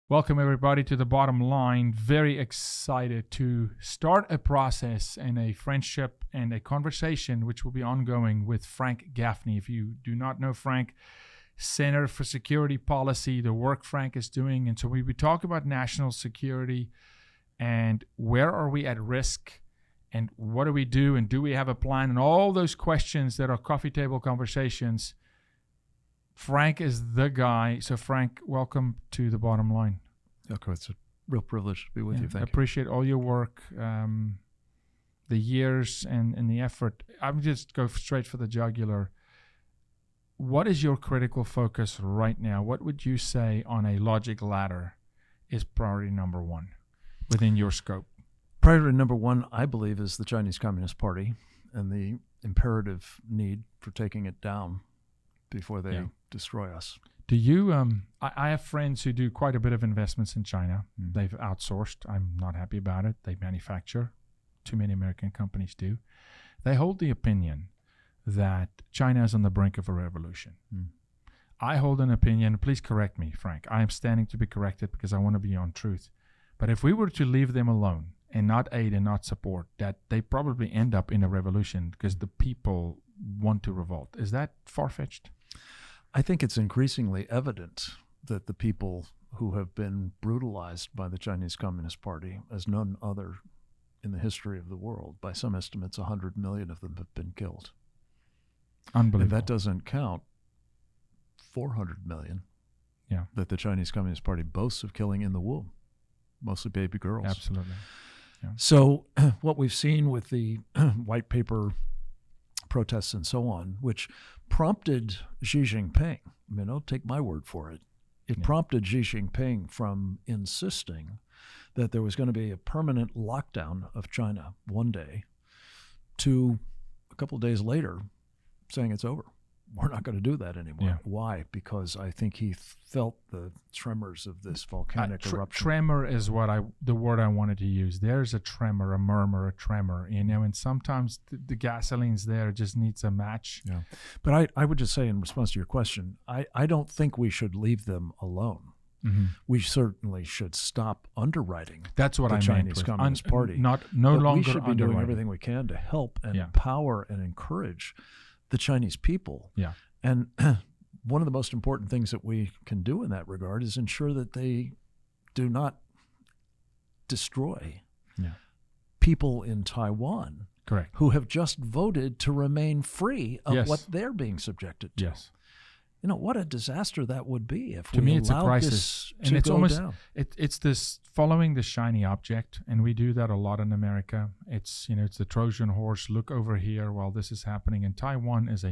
Welcome, everybody, to The Bottom Line. Very excited to start a process and a friendship and a conversation which will be ongoing with Frank Gaffney. If you do not know Frank, Center for Security Policy, the work Frank is doing. And so we talk about national security and where are we at risk and what do we do and do we have a plan and all those questions that are coffee table conversations. Frank is the guy. So, Frank, welcome to The Bottom Line. Okay, it's a real privilege to be with you. Thank you. I appreciate all your work, the years and the effort. I'm just go straight for the jugular. What is your critical focus right now? What would you say on a logic ladder is priority number one within your scope? Priority number one, I believe, is the Chinese Communist Party and the imperative need for taking it down before they destroy us. Do you, I have friends who do quite a bit of investments in China. They've outsourced. I'm not happy about it. They manufacture. Too many American companies do. They hold the opinion that China is on the brink of a revolution. I hold an opinion, please correct me, Frank. I am standing to be corrected because I want to be on truth. But if we were to leave them alone and not aid and not support, that they probably end up in a revolution because the people want to revolt. Is that far-fetched? I think it's increasingly evident that the people who have been brutalized by the Chinese Communist Party, as none other in the history of the world, by some estimates, 100 million of them have been killed. Unbelievable. And that doesn't count 400 million that the Chinese Communist Party boasts of killing in the womb, mostly baby girls. Absolutely. Yeah. So what we've seen with the white paper protests and so on, which prompted Xi Jinping, I mean, don't take my word for it, it prompted Xi Jinping from insisting that there was going to be a permanent lockdown of China one day to a couple of days later saying it's over. We're not going to do that anymore. Yeah. Why? Because I think he felt the tremors of this volcanic eruption. Tremor is the word I wanted to use. There's a tremor, a murmur, a tremor, and sometimes the gasoline's there, it just needs a match. Yeah. But I would just say in response to your question, I don't think we should leave them alone. Mm-hmm. We certainly should stop underwriting That's what the I Chinese meant Communist Party. No but longer we should be doing underwriting. everything we can to help and empower and encourage the Chinese people. Yeah. And one of the most important things that we can do in that regard is ensure that they do not destroy people in Taiwan Correct. who have just voted to remain free of what they're being subjected to. Yes. You know, what a disaster that would be if to we me it's a allowed crisis. this And to it's go almost down. It's this following the shiny object, and we do that a lot in America. It's it's the Trojan Horse. Look over here while this is happening. And Taiwan is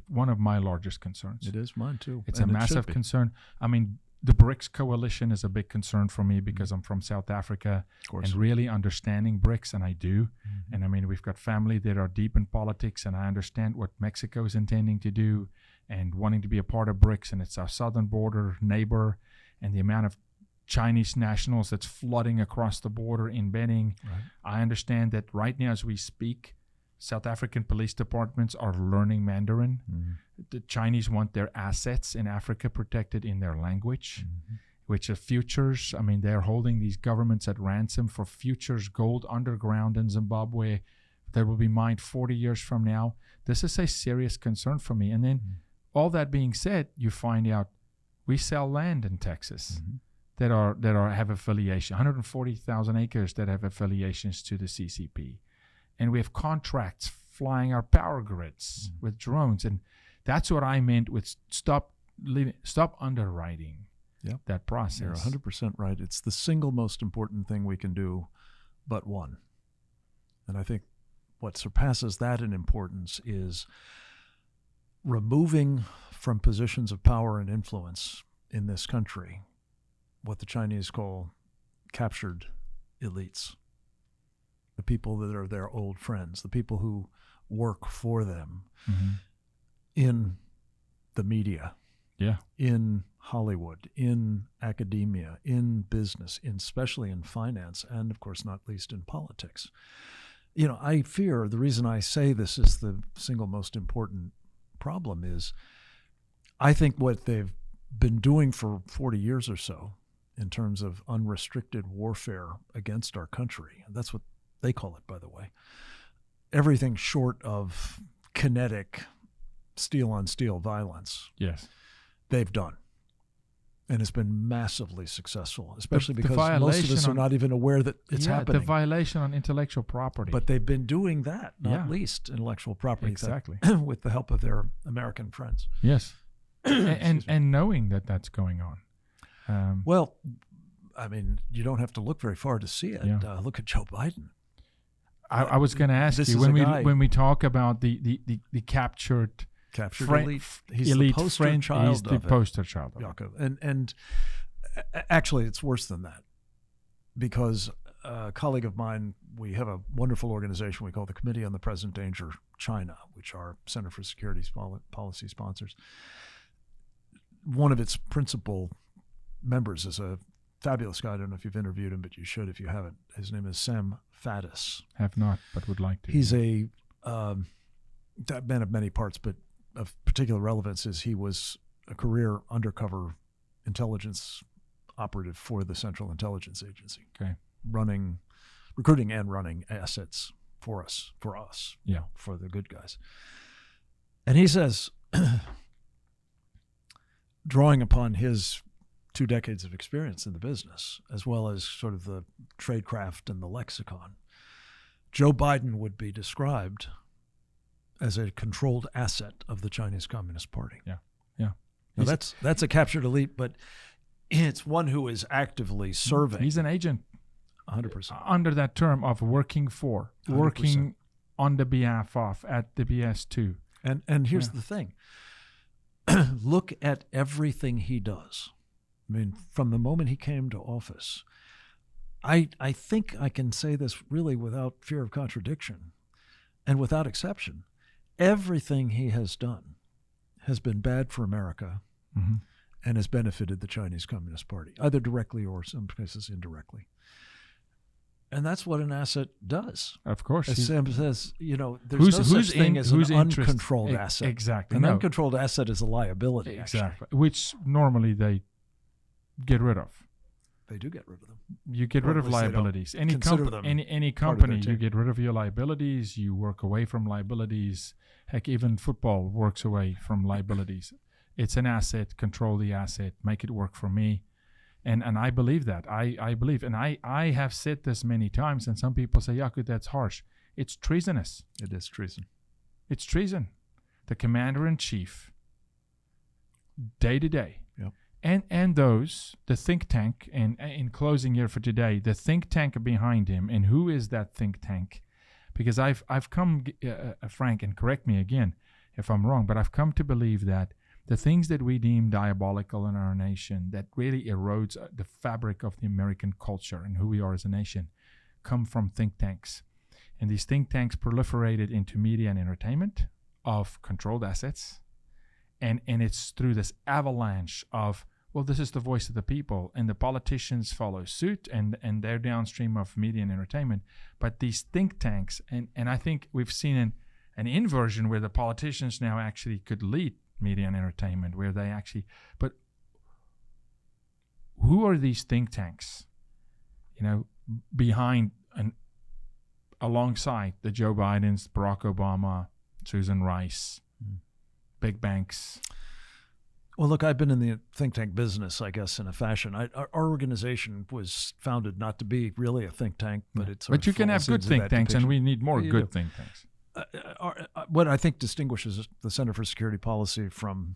one of my largest concerns. It is mine too. It's and a it massive should be. concern. I mean, the BRICS coalition is a big concern for me because I'm from South Africa and really understanding BRICS, and I do. Mm-hmm. And I mean, we've got family that are deep in politics, and I understand what Mexico is intending to do and wanting to be a part of BRICS, and it's our southern border neighbor, and the amount of Chinese nationals that's flooding across the border, embedding. Right. I understand that right now as we speak, South African police departments are learning Mandarin. Mm-hmm. The Chinese want their assets in Africa protected in their language, which are futures. I mean, they're holding these governments at ransom for futures, gold underground in Zimbabwe that will be mined 40 years from now. This is a serious concern for me. And then all that being said, you find out we sell land in Texas that have affiliation, 140,000 acres that have affiliations to the CCP. And we have contracts flying our power grids with drones. And that's what I meant with stop underwriting that process. You're 100% right. It's the single most important thing we can do, but one. And I think what surpasses that in importance is removing from positions of power and influence in this country what the Chinese call captured elites. The people that are their old friends, the people who work for them in the media, in Hollywood, in academia, in business, especially in finance, and of course not least in politics. You know, I fear the reason I say this is the single most important problem is I think what they've been doing for 40 years or so in terms of unrestricted warfare against our country. And that's what they call it, by the way. Everything short of kinetic steel-on-steel violence, yes, they've done. And it's been massively successful, especially because most of us are not even aware that it's happening. The violation on intellectual property. But they've been doing that, not least intellectual property. Exactly. With the help of their American friends. Yes. and knowing that that's going on. Well, I mean, you don't have to look very far to see it. Yeah. Look at Joe Biden. I was going to ask you, when we talk about the captured elite. He's the poster child. He's the poster child. Jaco. And actually, it's worse than that, because a colleague of mine, we have a wonderful organization we call the Committee on the Present Danger China, which our Center for Security Policy sponsors. One of its principal members is a fabulous guy. I don't know if you've interviewed him, but you should if you haven't. His name is Sam Faddis. Have not, but would like to. He's a man of many parts, but of particular relevance is he was a career undercover intelligence operative for the Central Intelligence Agency. Okay. Recruiting and running assets for us, yeah, for the good guys. And he says, drawing upon his 2 decades of experience in the business, as well as sort of the tradecraft and the lexicon, Joe Biden would be described as a controlled asset of the Chinese Communist Party. Yeah, yeah. Now that's a captured elite, but it's one who is actively serving. He's an agent. 100%. Under that term of working for, 100%. Working on the behalf of, at the behest to. And here's the thing. Look at everything he does. I mean, from the moment he came to office, I think I can say this really without fear of contradiction and without exception. Everything he has done has been bad for America and has benefited the Chinese Communist Party, either directly or in some cases indirectly. And that's what an asset does. Of course. As Sam says, there's no such thing as an uncontrolled asset. Exactly. An uncontrolled asset is a liability, exactly. Which normally they get rid of. They do get rid of them. You get rid of liabilities. Any company, you get rid of your liabilities. You work away from liabilities. Heck, even football works away from liabilities. It's an asset. Control the asset. Make it work for me. And I believe that. I believe. And I have said this many times, and some people say, Jaco, that's harsh. It's treasonous. It is treason. It's treason. The commander-in-chief, day to day, and the think tank, and in closing here for today, the think tank behind him, and who is that think tank? Because I've come, Frank, and correct me again if I'm wrong, but I've come to believe that the things that we deem diabolical in our nation, that really erodes the fabric of the American culture and who we are as a nation, come from think tanks. And these think tanks proliferated into media and entertainment of controlled assets. And it's through this avalanche of, well, this is the voice of the people, and the politicians follow suit, and they're downstream of media and entertainment. But these think tanks, and I think we've seen an inversion where the politicians now actually could lead media and entertainment, where they actually, but who are these think tanks, behind and alongside the Joe Bidens, Barack Obama, Susan Rice, big banks? Well, look, I've been in the think tank business, I guess, in a fashion. Our organization was founded not to be really a think tank, but it's. But you can have good think tanks, and we need more good think tanks. What I think distinguishes the Center for Security Policy from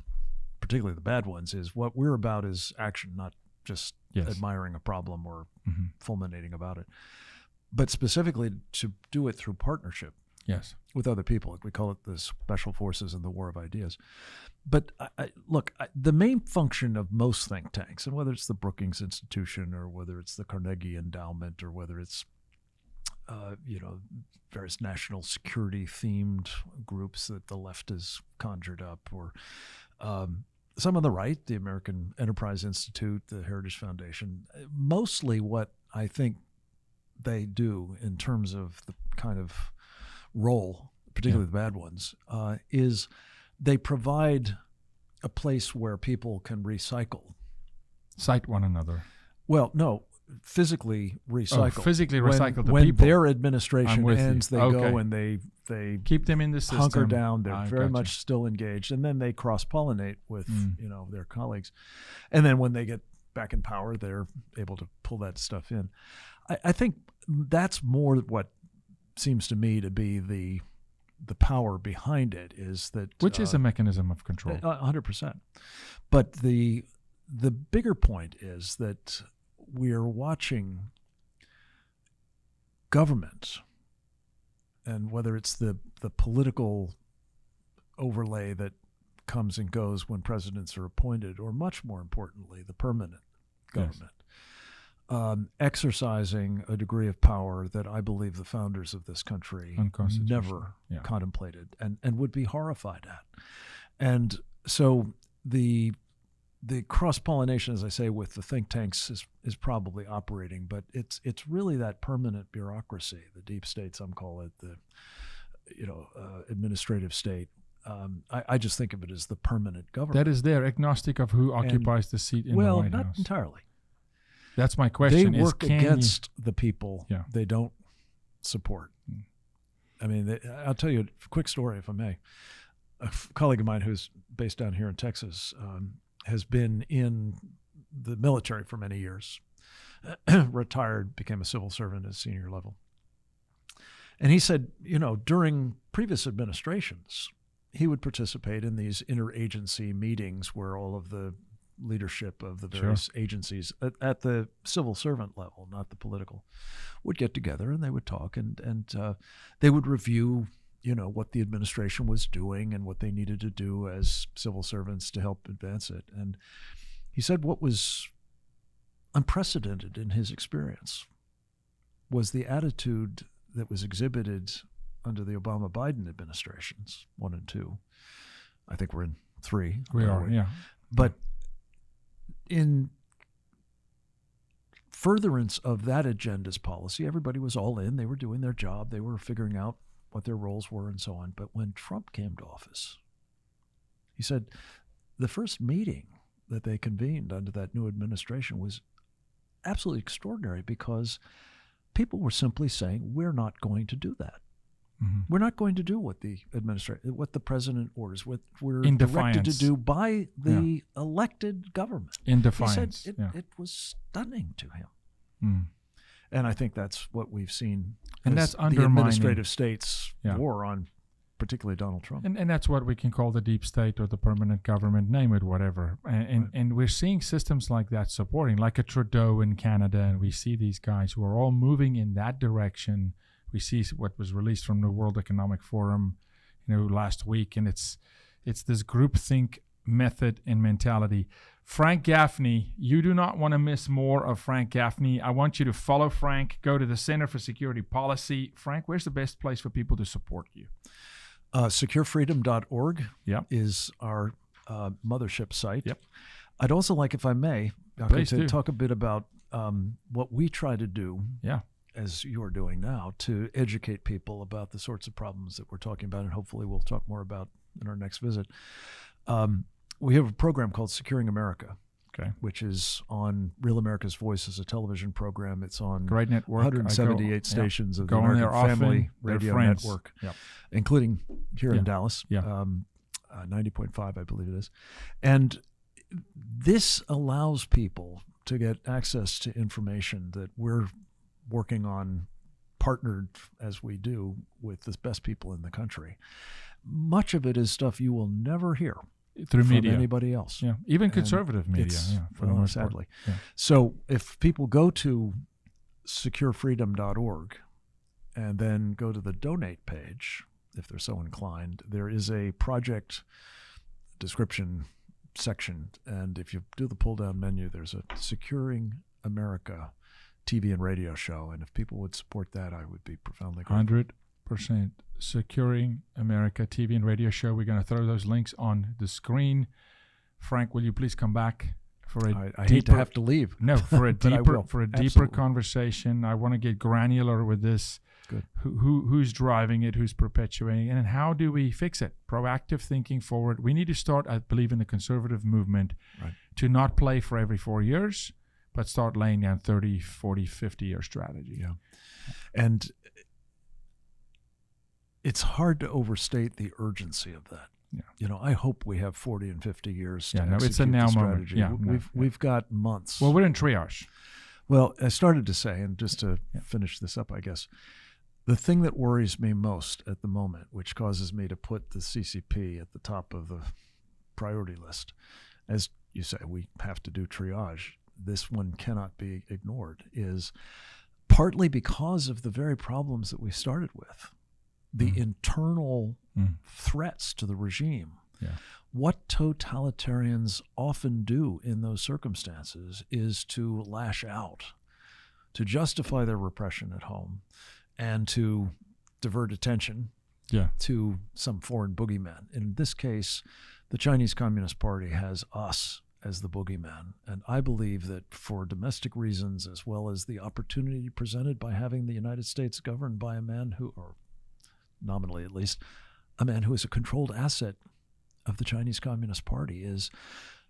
particularly the bad ones is what we're about is action, not just admiring a problem or fulminating about it, but specifically to do it through partnership with other people. We call it the Special Forces and the War of Ideas. But look, the main function of most think tanks, and whether it's the Brookings Institution or whether it's the Carnegie Endowment or whether it's various national security themed groups that the left has conjured up, or some on the right, the American Enterprise Institute, the Heritage Foundation. Mostly what I think they do in terms of the kind of role, particularly the bad ones, is they provide a place where people can recycle. Cite one another. Well, no, physically recycled. Physically recycled the when people. Their administration ends, they go and they keep them in the system. Hunker down. They're very much still engaged, and then they cross-pollinate with their colleagues, and then when they get back in power, they're able to pull that stuff in. I think that's more what seems to me to be the power behind it, is that which is a mechanism of control. 100%. But the bigger point is that we are watching government, and whether it's the political overlay that comes and goes when presidents are appointed, or much more importantly, the permanent government, exercising a degree of power that I believe the founders of this country never contemplated and would be horrified at. And so the cross-pollination, as I say, with the think tanks is probably operating, but it's really that permanent bureaucracy, the deep state, some call it, the administrative state. I just think of it as the permanent government. That is there, agnostic of who occupies the seat in the White House. Well, not entirely. That's my question. They work against the people they don't support. I mean, I'll tell you a quick story, if I may. A colleague of mine who's based down here in Texas has been in the military for many years, retired, became a civil servant at senior level. And he said, during previous administrations, he would participate in these interagency meetings where all of the leadership of the various agencies at the civil servant level, not the political, would get together and they would talk and they would review, what the administration was doing and what they needed to do as civil servants to help advance it. And he said what was unprecedented in his experience was the attitude that was exhibited under the Obama-Biden administrations, 1 and 2. I think we're in 3. We are, yeah. But in furtherance of that agenda's policy, everybody was all in. They were doing their job. They were figuring out what their roles were and so on. But when Trump came to office, he said the first meeting that they convened under that new administration was absolutely extraordinary because people were simply saying, we're not going to do that. Mm-hmm. We're not going to do what the president orders, what we're directed to do by the elected government. In defiance. He said it was stunning to him. Mm. And I think that's what we've seen. And that's the administrative state's war on particularly Donald Trump. And that's what we can call the deep state or the permanent government, name it, whatever. And we're seeing systems like that supporting, like a Trudeau in Canada, and we see these guys who are all moving in that direction. We see what was released from the World Economic Forum, last week, and it's this groupthink method and mentality. Frank Gaffney, you do not want to miss more of Frank Gaffney. I want you to follow Frank. Go to the Center for Security Policy. Frank, where's the best place for people to support you? SecureFreedom.org is our mothership site. Yep. I'd also like, if I may, to talk a bit about what we try to do. Yeah. As you're doing now, to educate people about the sorts of problems that we're talking about, and hopefully we'll talk more about in our next visit. We have a program called Securing America, which is on Real America's Voice as a television program. It's on great network. 178 stations of the American Family Radio Network, including here in Dallas, 90.5, I believe it is. And this allows people to get access to information that we're working on, partnered as we do with the best people in the country. Much of it is stuff you will never hear through from media, anybody else. Yeah, even conservative media. Sadly. Yeah. So if people go to SecureFreedom.org and then go to the donate page, if they're so inclined, there is a project description section, and if you do the pull-down menu, there's a Securing America TV and radio show, and if people would support that, I would be profoundly grateful. 100%. Securing America TV and radio show. We're going to throw those links on the screen. Frank, will you please come back for a I hate to have to leave. No, for a deeper conversation. I want to get granular with this. Good. Who's driving it? Who's perpetuating it? And how do we fix it? Proactive thinking forward. We need to start, I believe, in the conservative movement to not play for every 4 years, but start laying down 30, 40, 50-year strategy. Yeah. And it's hard to overstate the urgency of that. Yeah. You know, I hope we have 40 and 50 years to it's a now moment. Yeah, we've got months. Well, we're in triage. Well, I started to say, and just to finish this up, I guess, the thing that worries me most at the moment, which causes me to put the CCP at the top of the priority list, as you say, we have to do triage. This one cannot be ignored, is partly because of the very problems that we started with. The internal threats to the regime. Yeah. What totalitarians often do in those circumstances is to lash out, to justify their repression at home, and to divert attention to some foreign boogeyman. In this case, the Chinese Communist Party has us as the boogeyman. And I believe that for domestic reasons, as well as the opportunity presented by having the United States governed by a man who, or nominally at least, a man who is a controlled asset of the Chinese Communist Party, is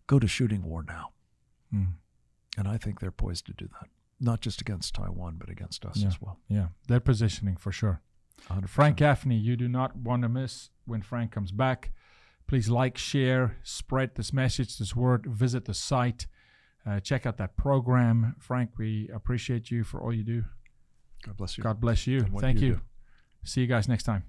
go to shooting war now. And I think they're poised to do that, not just against Taiwan, but against us as well. Yeah, they're positioning for sure. 100%. Frank Gaffney, you do not want to miss when Frank comes back. Please like, share, spread this message, this word, visit the site, check out that program. Frank, we appreciate you for all you do. God bless you. God bless you. Thank you. See you guys next time.